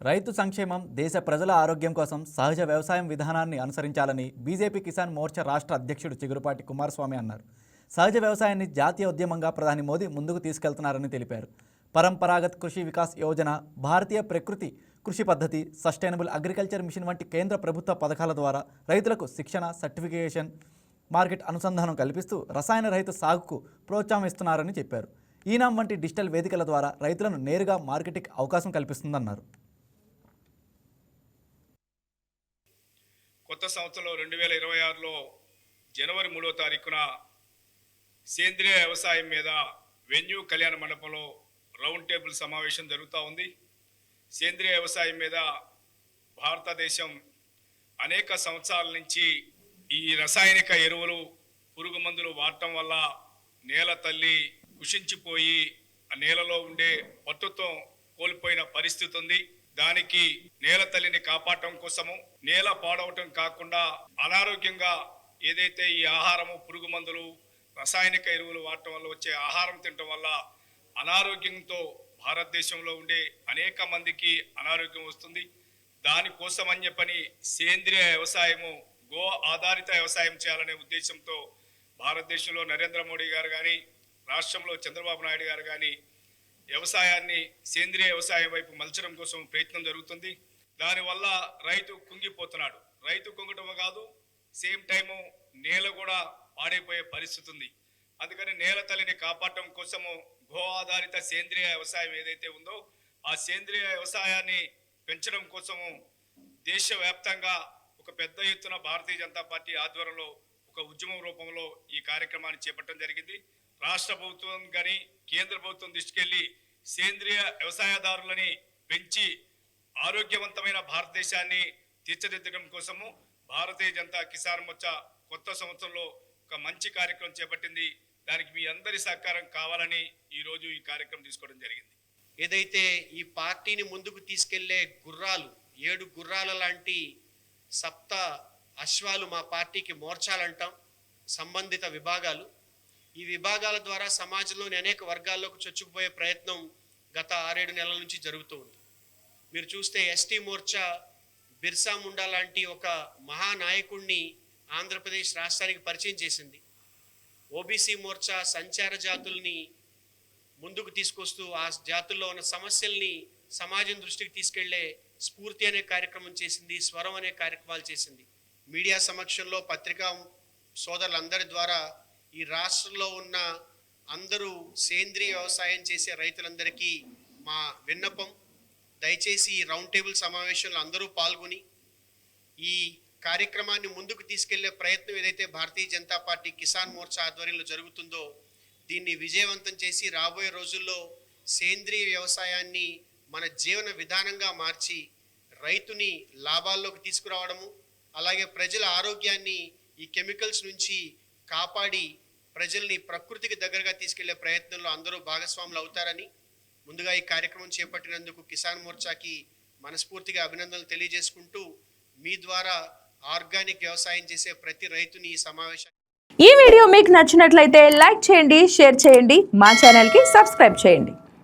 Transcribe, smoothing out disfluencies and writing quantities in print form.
రైతు సంక్షేమం, దేశ ప్రజల ఆరోగ్యం కోసం సహజ వ్యవసాయం విధానాన్ని అనుసరించాలని బీజేపీ కిసాన్ మోర్చా రాష్ట్ర అధ్యక్షుడు చిగురుపాటి కుమారస్వామి అన్నారు. సహజ వ్యవసాయాన్ని జాతీయ ఉద్యమంగా ప్రధాని మోదీ ముందుకు తీసుకెళ్తున్నారని తెలిపారు. పరంపరాగత్ కృషి వికాస్ యోజన, భారతీయ ప్రకృతి కృషి పద్ధతి, సస్టైనబుల్ అగ్రికల్చర్ మిషన్ వంటి కేంద్ర ప్రభుత్వ పథకాల ద్వారా రైతులకు శిక్షణ, సర్టిఫికేషన్, మార్కెట్ అనుసంధానం కల్పిస్తూ రసాయన రహిత సాగుకు ప్రోత్సాహం ఇస్తున్నారని చెప్పారు. ఈనాం వంటి డిజిటల్ వేదికల ద్వారా రైతులను నేరుగా మార్కెటింగ్ అవకాశం కల్పిస్తుందన్నారు. కొత్త సంవత్సరంలో 2026లో జనవరి 3వ తారీఖున సేంద్రియ వ్యవసాయం మీద వెన్యూ కళ్యాణ మండపంలో రౌండ్ టేబుల్ సమావేశం జరుగుతూ ఉంది. సేంద్రియ వ్యవసాయం మీద భారతదేశం అనేక సంవత్సరాల నుంచి ఈ రసాయనిక ఎరువులు, పురుగు మందులు వాడటం వల్ల నేల తల్లి కుషించిపోయి ఆ నేలలో ఉండే పట్టుత్వం కోల్పోయిన పరిస్థితి ఉంది. దానికి నేల తల్లిని కాపాడటం కోసము, నేల పాడవటం కాకుండా అనారోగ్యంగా ఏదైతే ఈ ఆహారము, పురుగు మందులు, రసాయనిక ఎరువులు వాడటం వల్ల వచ్చే ఆహారం తినటం వల్ల అనారోగ్యంతో భారతదేశంలో ఉండే అనేక మందికి అనారోగ్యం వస్తుంది. దానికోసం అని చెప్పని సేంద్రియ వ్యవసాయము, గో ఆధారిత వ్యవసాయం చేయాలనే ఉద్దేశంతో భారతదేశంలో నరేంద్ర మోడీ గారు కానీ, రాష్ట్రంలో చంద్రబాబు నాయుడు గారు కానీ వ్యవసాయాన్ని సేంద్రియ వ్యవసాయం వైపు మలచడం కోసం ప్రయత్నం జరుగుతుంది. దానివల్ల రైతు కుంగిపోతున్నాడు. రైతు కుంగటం కాదు, సేమ్ టైము నేల కూడా పాడైపోయే పరిస్థితి ఉంది. అందుకని నేల తల్లిని కాపాడటం కోసము గో ఆధారిత సేంద్రియ వ్యవసాయం ఏదైతే ఉందో ఆ సేంద్రియ వ్యవసాయాన్ని పెంచడం కోసము దేశవ్యాప్తంగా ఒక పెద్ద ఎత్తున భారతీయ జనతా పార్టీ ఆధ్వర్యంలో ఒక ఉద్యమం రూపంలో ఈ కార్యక్రమాన్ని చేపట్టడం జరిగింది. రాష్ట్ర ప్రభుత్వం కానీ కేంద్ర ప్రభుత్వం దృష్టికెళ్ళి సేంద్రియ వ్యవసాయదారులని పెంచి ఆరోగ్యవంతమైన భారతదేశాన్ని తీర్చిదిద్దడం కోసము భారతీయ జనతా కిసాన్ మోర్చా కొత్త సంవత్సరంలో ఒక మంచి కార్యక్రమం చేపట్టింది. దానికి మీ అందరి సహకారం కావాలని ఈరోజు ఈ కార్యక్రమం తీసుకోవడం జరిగింది. ఏదైతే ఈ పార్టీని ముందుకు తీసుకెళ్లే గుర్రాలు, 7 గుర్రాల లాంటి సప్త అశ్వాలు మా పార్టీకి మోర్చాలంటాం, సంబంధిత విభాగాలు. ఈ విభాగాల ద్వారా సమాజంలోని అనేక వర్గాల్లోకి చొచ్చుకుపోయే ప్రయత్నం గత 6-7 నెలల నుంచి జరుగుతూ ఉంది. మీరు చూస్తే ఎస్టీ మోర్చా బిర్సా ముండా లాంటి ఒక మహానాయకుడిని ఆంధ్రప్రదేశ్ రాష్ట్రానికి పరిచయం చేసింది. ఓబీసీ మోర్చా సంచార జాతుల్ని ముందుకు తీసుకొస్తూ ఆ జాతుల్లో ఉన్న సమస్యల్ని సమాజం దృష్టికి తీసుకెళ్లే స్ఫూర్తి అనే కార్యక్రమం చేసింది, స్వరం అనే కార్యక్రమాలు చేసింది. మీడియా సమక్షంలో పత్రికా సోదరులందరి ద్వారా ఈ రాష్ట్రంలో ఉన్న అందరూ సేంద్రియ వ్యవసాయం చేసే రైతులందరికీ మా విన్నపం, దయచేసి ఈ రౌండ్ టేబుల్ సమావేశంలో అందరూ పాల్గొని ఈ కార్యక్రమాన్ని ముందుకు తీసుకెళ్లే ప్రయత్నం ఏదైతే భారతీయ జనతా పార్టీ కిసాన్ మోర్చా ఆధ్వర్యంలో జరుగుతుందో దీన్ని విజయవంతం చేసి రాబోయే రోజుల్లో సేంద్రియ వ్యవసాయాన్ని మన జీవన విధానంగా మార్చి రైతుని లాభాల్లోకి తీసుకురావడము, అలాగే ప్రజల ఆరోగ్యాన్ని ఈ కెమికల్స్ నుంచి కాపాడి ప్రజల్ని ప్రకృతికి దగ్గరగా తీసుకెళ్లే ప్రయత్నంలో అందరూ భాగస్వాములు అవుతారని ముందుగా ఈ కార్యక్రమం చేపట్టినందుకు కిసాన్ మోర్చాకి మనస్ఫూర్తిగా అభినందనలు తెలియజేసుకుంటూ మీ ద్వారా ఆర్గానిక్ వ్యవసాయం చేసే ప్రతి రైతుని ఈ సమావేశం. ఈ వీడియో మీకు నచ్చినట్లయితే లైక్ చేయండి, షేర్ చేయండి, మా ఛానల్కి సబ్స్క్రైబ్ చేయండి.